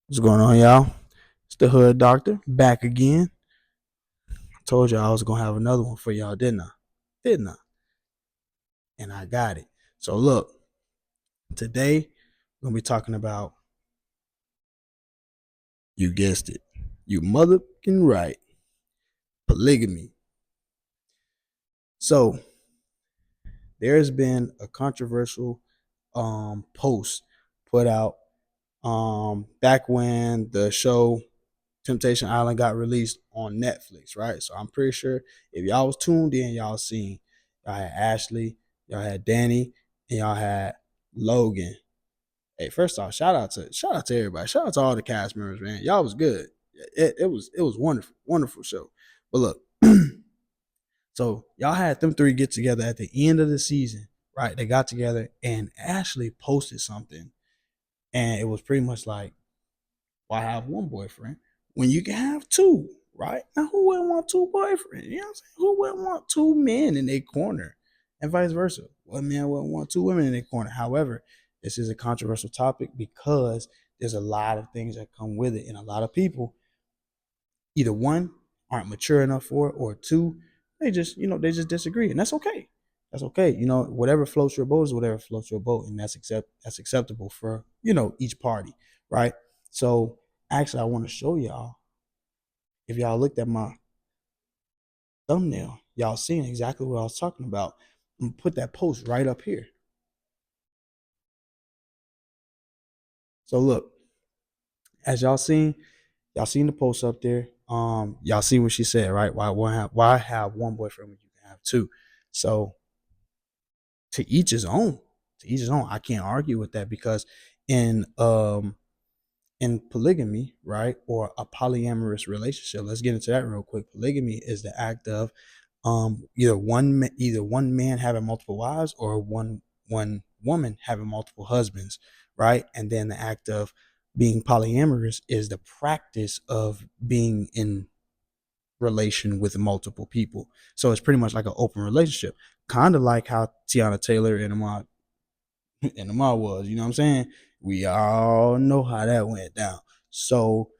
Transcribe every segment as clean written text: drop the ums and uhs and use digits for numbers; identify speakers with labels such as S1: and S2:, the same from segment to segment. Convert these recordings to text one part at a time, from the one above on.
S1: What's going on, y'all? It's the Hood Doctor back again. I told y'all I was gonna have another one for y'all, didn't I? Didn't I? And I got it. So look, today we're gonna be talking about, you guessed it, you motherfucking right, polygamy. So there's been a controversial post put out back when the show Temptation Island got released on Netflix, right? So I'm pretty sure if y'all was tuned in, y'all had Ashley, y'all had Danny, and y'all had Logan. Hey, first off, shout out to everybody. Shout out to all the cast members, man. Y'all was good. It was wonderful, wonderful show. But look, so y'all had them three get together at the end of the season, right? They got together and Ashley posted something, and it was pretty much like, why have one boyfriend when you can have two, right? Now, who wouldn't want two boyfriends? You know what I'm saying? Who wouldn't want two men in their corner? And vice versa. One man wouldn't want two women in their corner. However, this is a controversial topic because there's a lot of things that come with it. And a lot of people, either one, aren't mature enough for it, or two, they just disagree. And that's okay. That's okay. Whatever floats your boat is whatever floats your boat. And that's acceptable for, each party. Right. So actually, I want to show y'all. If y'all looked at my thumbnail, y'all seen exactly what I was talking about. I'm gonna put that post right up here. So look, as y'all seen the post up there. Y'all see what she said, right? Why have one boyfriend when you can have two? So to each his own. To each his own. I can't argue with that because in in polygamy, right, or a polyamorous relationship. Let's get into that real quick. Polygamy is the act of either one man having multiple wives, or one woman having multiple husbands, right? And then the act of being polyamorous is the practice of being in relation with multiple people. So it's pretty much like an open relationship, kind of like how Tiana Taylor and Ahmad was. You know what I'm saying? We all know how that went down. So,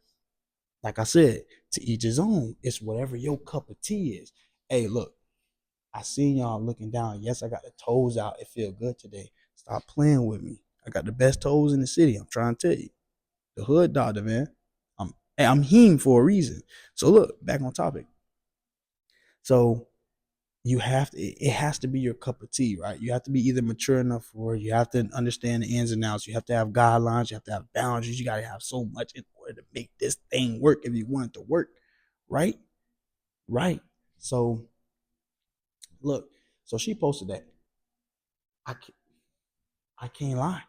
S1: like I said, to each his own. It's whatever your cup of tea is. Hey, look, I seen y'all looking down. Yes, I got the toes out. It feel good today. Stop playing with me. I got the best toes in the city. I'm trying to tell you. The Hood Doctor, man. I'm him for a reason. So look, back on topic. So it has to be your cup of tea, right? You have to be either mature enough for it, you have to understand the ins and outs, you have to have guidelines, you have to have boundaries, you got to have so much in order to make this thing work if you want it to work, right? Right. So look, so she posted that. I can't, I can't lie.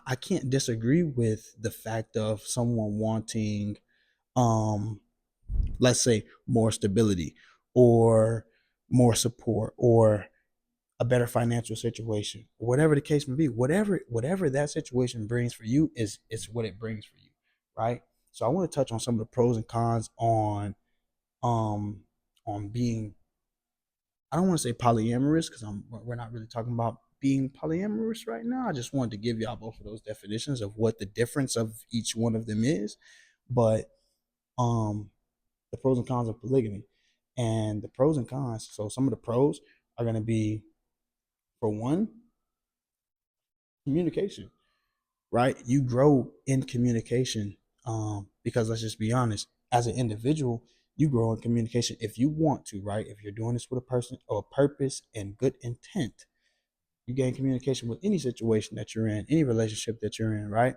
S1: I can't disagree with the fact of someone wanting, um, let's say, more stability, or more support, or a better financial situation, whatever the case may be. Whatever that situation brings for you is what it brings for you, right? So I want to touch on some of the pros and cons um on being, I don't want to say polyamorous, because we're not really talking about being polyamorous right now. I just wanted to give y'all both of those definitions of what the difference of each one of them is. But um the pros and cons of polygamy, and the pros and cons. So some of the pros are going to be, for one, communication, right? You grow in communication, because let's just be honest, as an individual, you grow in communication if you want to, right? If you're doing this with a person or a purpose and good intent, you gain communication with any situation that you're in, any relationship that you're in, right?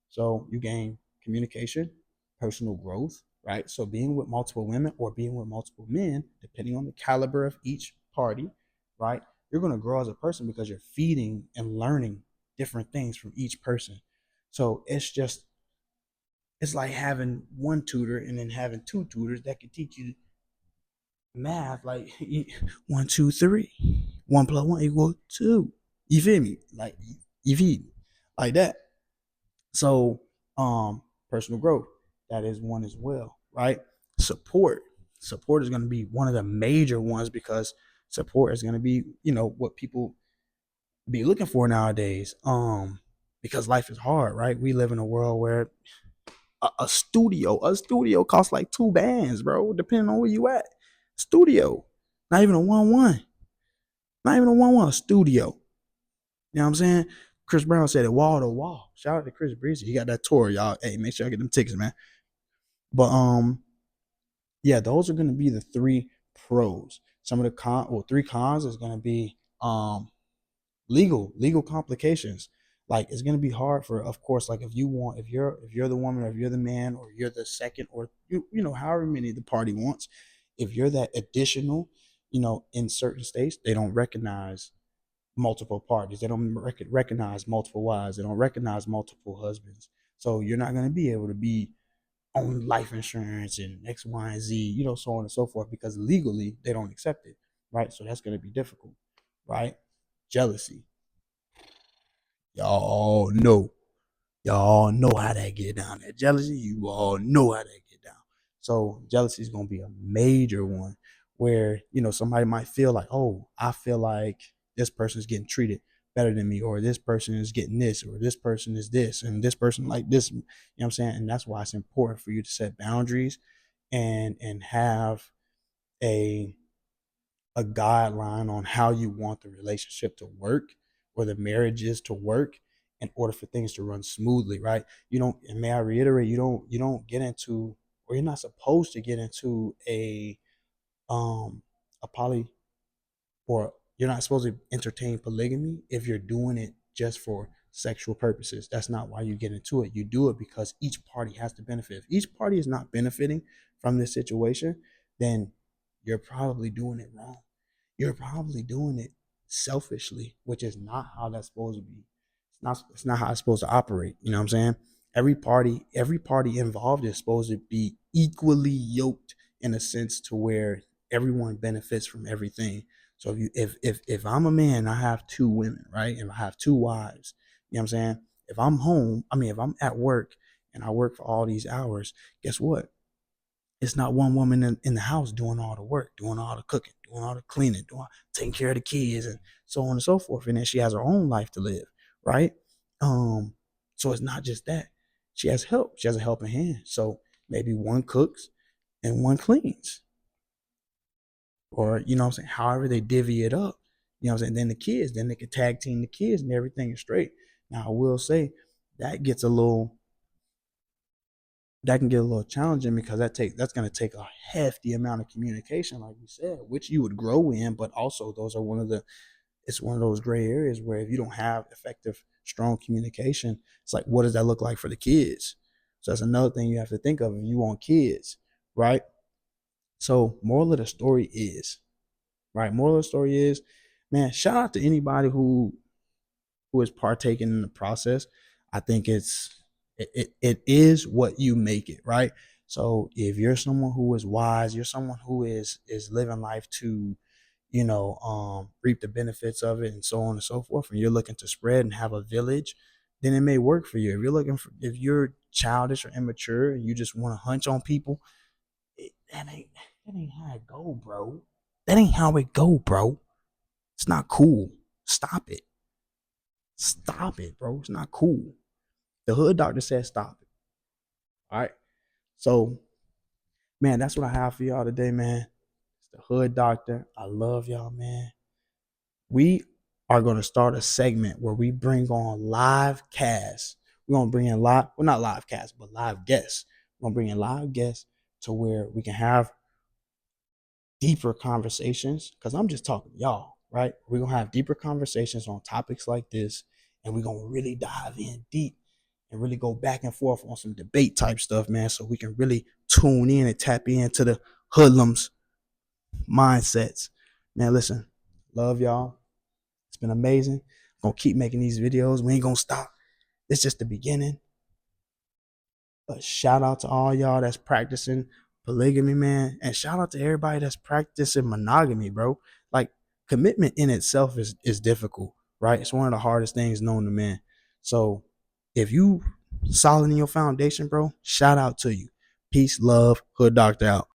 S1: So you gain communication, personal growth, right? So being with multiple women or being with multiple men, depending on the caliber of each party, right? You're going to grow as a person because you're feeding and learning different things from each person. So it's like having one tutor and then having two tutors that can teach you math, like one, two, three. 1 plus 1 equals 2. You feel me? Like, you feel me? Like that. So, personal growth, that is one as well, right? Support. Support is going to be one of the major ones, because support is going to be, what people be looking for nowadays. Because life is hard, right? We live in a world where A studio costs like 2 bands, bro, depending on where you at. Studio, not even a 1-1, not even a 1-1. Studio. You know what I'm saying? Chris Brown said it wall to wall. Shout out to Chris Breezy. He got that tour, y'all. Hey, make sure I get them tickets, man. But yeah, those are gonna be the three pros. Some of the three cons is gonna be legal complications. Like it's gonna be hard for, of course, like if you're the woman, or if you're the man, or you're the second, or however many the party wants. If you're that additional, in certain states they don't recognize multiple parties. They don't recognize multiple wives. They don't recognize multiple husbands. So you're not going to be able to be on life insurance and X, Y, and Z, so on and so forth, because legally they don't accept it, right? So that's going to be difficult, right? Jealousy. Y'all know. Y'all know how that get down. That jealousy, you all know how that get down. So jealousy is going to be a major one where, somebody might feel like, oh, I feel like this person is getting treated better than me, or this person is getting this, or this person is this, and this person like this. You know what I'm saying? And that's why it's important for you to set boundaries and have a guideline on how you want the relationship to work, or the marriage is to work, in order for things to run smoothly, right? You don't, and may I reiterate, you don't get into, or you're not supposed to get into a poly, or you're not supposed to entertain polygamy if you're doing it just for sexual purposes. That's not why you get into it. You do it because each party has to benefit. If each party is not benefiting from this situation, then you're probably doing it wrong. You're probably doing it selfishly, which is not how that's supposed to be. It's not how it's supposed to operate. You know what I'm saying? Every party involved is supposed to be equally yoked, in a sense to where everyone benefits from everything. So if I'm a man, I have two women, right? And I have two wives. You know what I'm saying? If I'm home, if I'm at work and I work for all these hours, guess what? It's not one woman in the house doing all the work, doing all the cooking, doing all the cleaning, taking care of the kids, and so on and so forth. And then she has her own life to live, right? Um, so it's not just that. She has help. She has a helping hand. So maybe one cooks and one cleans, or what I'm saying, however they divvy it up. You know what I'm saying? Then the kids, then they can tag team the kids, and everything is straight. Now I will say that gets a little that can get a little challenging, because that's going to take a hefty amount of communication, like we said, which you would grow in. But also, those are it's one of those gray areas where if you don't have effective, strong communication, it's like, what does that look like for the kids? So that's another thing you have to think of if you want kids, right? So moral of the story is, right? Moral of the story is, man, shout out to anybody who is partaking in the process. I think it is what you make it, right? So if you're someone who is wise, you're someone who is living life to, reap the benefits of it, and so on and so forth, and you're looking to spread and have a village, then it may work for you. If you're childish or immature and you just want to hunch on people, that ain't how it go, bro. That ain't how it go, bro. It's not cool. Stop it. Stop it, bro. It's not cool. The hood doctor said stop it. All right. So, man, that's what I have for y'all today, man. It's the hood doctor. I love y'all, man. We are going to start a segment where we bring on live casts. We're going to bring in not live casts, but live guests. We're going to bring in live guests to where we can have deeper conversations, because I'm just talking to y'all, right? We're going to have deeper conversations on topics like this, and we're going to really dive in deep and really go back and forth on some debate type stuff, man, so we can really tune in and tap into the hoodlums mindsets. Man, listen, love y'all. It's been amazing. I'm going to keep making these videos. We ain't going to stop. It's just the beginning. But shout out to all y'all that's practicing polygamy, man. And shout out to everybody that's practicing monogamy, bro. Like, commitment in itself is difficult, right? It's one of the hardest things known to man. So if you solid in your foundation, bro, shout out to you. Peace, love, hood doctor out.